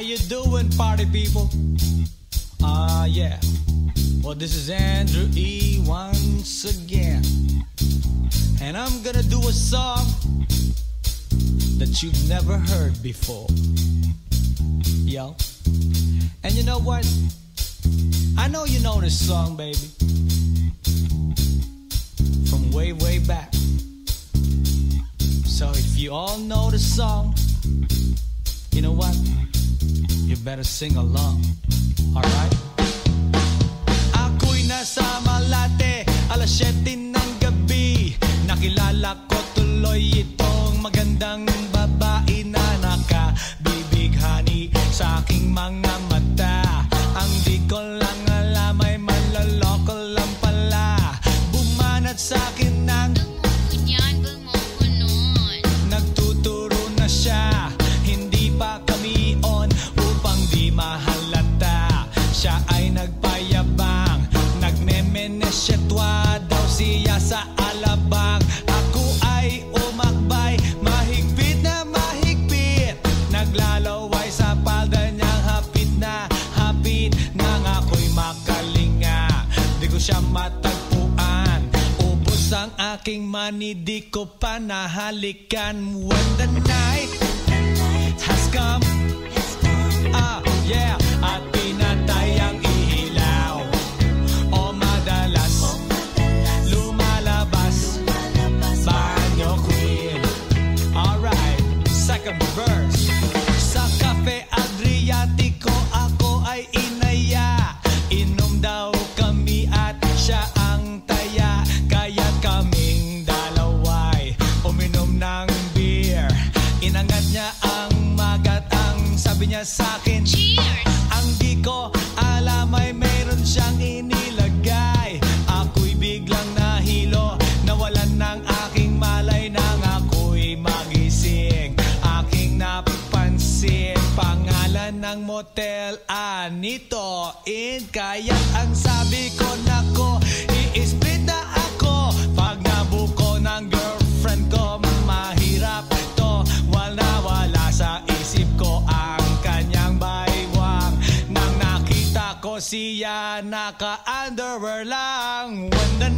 you doing, party people? Yeah. Well, this is Andrew E. once again, and I'm gonna do a song that you've never heard before. Yo. And you know what? I know you know this song, baby, from way, way back. So if you all know the song, you know what? You better sing along. Alright? Ako'y nasa Malate, alas 7 ng gabi. Nakilala ko tuloy itong magandang babae na nakabibighani sa aking mga mata. Ang di ko lang alam ay manloloko lang pala. Bumanat sa akin ng nagtuturo na siya. Hindi pa kami on upang di mahalata. Siya ay nagpayabang, nagmemenesyetwa daw siya sa alabang. Ako ay umakbay, mahigpit na mahigpit. Naglalaway sa palda niyang hapit na hapit. Nang ako'y makalinga, di ko siya matagpuan. Ubos ang aking money, di ko pa nahalikan. When the night has come, yeah, at pinatay ang ilaw, o madalas lumalabas banyo queen. Alright, second verse. Sa Cafe Adriatico ako ay inaya. Inom daw kami at siya ang taya. Kaya kaming dalaway uminom ng beer. Inangat niya ang magat, ang sabi niya sa'kin, cheers! Ang di ko alam ay mayroon siyang inilagay. Ako'y biglang nahilo, nawalan ng aking malay. Nang ako'y magising, aking napansin pangalan ng motel, Anito Inn. Kaya't ang sabi ko, nako, i-split na ako. Pag nabuko ng girlfriend ko, mahirap to. Wala sa isip ko ang kanyang baywang. Nang nakita ko siya, naka-underwear lang. When the